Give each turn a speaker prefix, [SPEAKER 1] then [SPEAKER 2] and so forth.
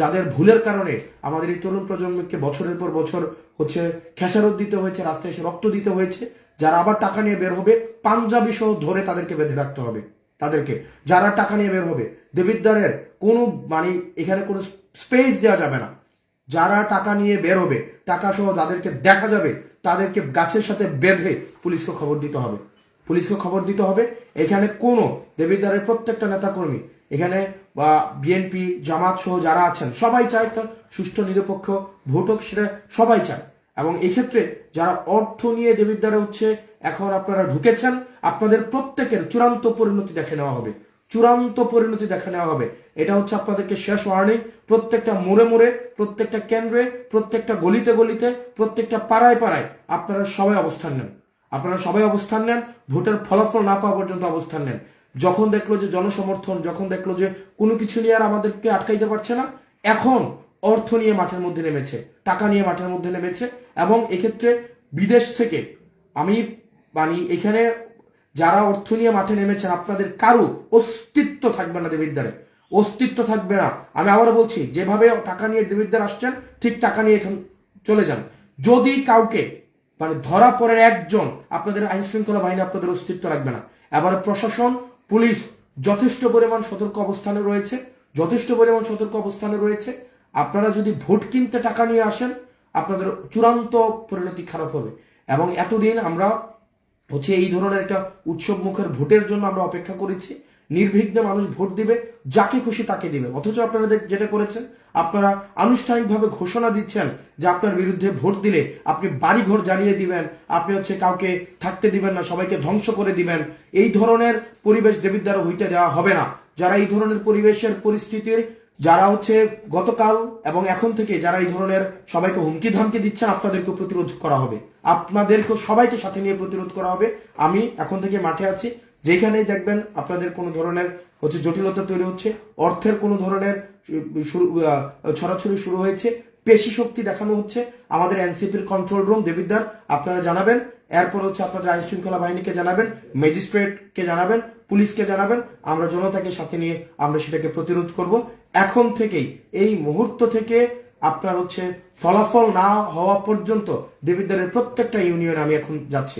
[SPEAKER 1] যাদের ভুলের কারণে আমাদের এই তরুণ প্রজন্মকে বছরের পর বছর খেসারত দিতে হয়েছে, রাস্তায় এসে রক্ত দিতে হয়েছে, যারা আবার টাকা নিয়ে বের হবে পাঞ্জাবি সহ ধরে তাদেরকে বেঁধে রাখতে হবে। তাদেরকে যারা টাকা নিয়ে বের হবে, দেবিদ্বারের কোনো এখানে কোনো স্পেস দেওয়া যাবে না। যারা টাকা নিয়ে বের হবে, টাকা সহ যাদেরকে দেখা যাবে তাদেরকে গাছের সাথে বেঁধে পুলিশকে খবর দিতে হবে। এখানে কোনো দেবিদ্বারের প্রত্যেকটা নেতাকর্মী, এখানে বা বিএনপি জামাত সহ যারা আছেন সবাই চায় একটা সুষ্ঠু নিরপেক্ষ ভোট হোক, সেটা সবাই চায়। এবং এক্ষেত্রে যারা অর্থ নিয়ে দেবিদ্বারে এখন আপনারা ঢুকেছেন, আপনাদের প্রত্যেকের চূড়ান্ত পরিণতি দেখে নেওয়া হবে। এটা আপনাদেরকে শেষ ওয়ার্নিং। প্রত্যেকটা মোড়ে, প্রত্যেকটা কেন্দ্রে, প্রত্যেকটা গলিতে, প্রত্যেকটা পাড়ায় আপনারা সবাই অবস্থান নেন। ভোটের ফলাফল না পাওয়া পর্যন্ত অবস্থান নেন। যখন দেখলো যে জনসমর্থন, যখন দেখলো যে কোনো কিছু নিয়ে আর আমাদেরকে আটকাইতে পারছে না, এখন অর্থ নিয়ে মাঠের মধ্যে নেমেছে, টাকা নিয়ে মাঠের মধ্যে নেমেছে। এবং এক্ষেত্রে বিদেশ থেকে এখানে যারা অর্থ নিয়ে মাঠে নেমেছেন, আপনাদের কারো অস্তিত্ব থাকবে না দেবিদ্বারে, অস্তিত্ব থাকবে না। আমি আবারও বলছি, যেভাবে টাকা নিয়ে দেবিদ্বার আসছেন ঠিক টাকা নিয়ে এখন চলে যান। যদি কাউকে ধরা পড়েন একজন, আপনাদের আইন শৃঙ্খলা বাহিনী আপনাদের অস্তিত্ব রাখবে না। এবার প্রশাসন, পুলিশ যথেষ্ট পরিমাণ সতর্ক অবস্থানে রয়েছে। আপনারা যদি ভোট কিনতে টাকা নিয়ে আসেন, আপনাদের চূড়ান্ত পরিণতি খারাপ হবে। এবং এতদিন আমরা এই ধরনের একটা উৎসব মুখের ভোটের জন্য আমরা অপেক্ষা করেছি। নির্বিঘ্নে মানুষ ভোট দিবে, যাকে খুশি তাকে দিবে। অথচ আপনারা যেটা করেছেন, আপনারা আনুষ্ঠানিকভাবে ঘোষণা দিচ্ছেন যে আপনার বিরুদ্ধে ভোট দিলে আপনি বাড়িঘর জ্বালিয়ে দিবেন, আপনি কাউকে থাকতে দিবেন না, সবাইকে ধ্বংস করে দিবেন। এই ধরনের পরিবেশ দেবিদ্বারে হইতে দেওয়া হবে না। যারা এই ধরনের পরিবেশের পরিস্থিতির, যারা গতকাল এবং এখন থেকে যারা এই ধরনের সবাইকে হুমকি ধামকি দিচ্ছেন, আপনাদেরকে প্রতিরোধ করা হবে। আপনাদেরকে সবাইকে সাথে নিয়ে প্রতিরোধ করা হবে। আমি এখন থেকে মাঠে আছি। যেখানেই দেখবেন আপনাদের কোনো ধরনের জটিলতা তৈরি হচ্ছে, অর্থের কোনো ধরনের ছড়াছড়ি শুরু হয়েছে, পেশি শক্তি দেখানো হচ্ছে, আমাদের এনসিপির কন্ট্রোল রুম দেবিদ্বার আপনারা জানাবেন। এরপর আপনাদের আইন শৃঙ্খলা বাহিনীকে জানাবেন, ম্যাজিস্ট্রেটকে জানাবেন, পুলিশকে জানাবেন। আমরা জনতাকে সাথে নিয়ে আমরা সেটাকে প্রতিরোধ করব। এখন থেকেই, এই মুহূর্ত থেকে আপনার ফলাফল না হওয়া পর্যন্ত দেবিদ্বারের প্রত্যেকটা ইউনিয়নে আমি এখন যাচ্ছি।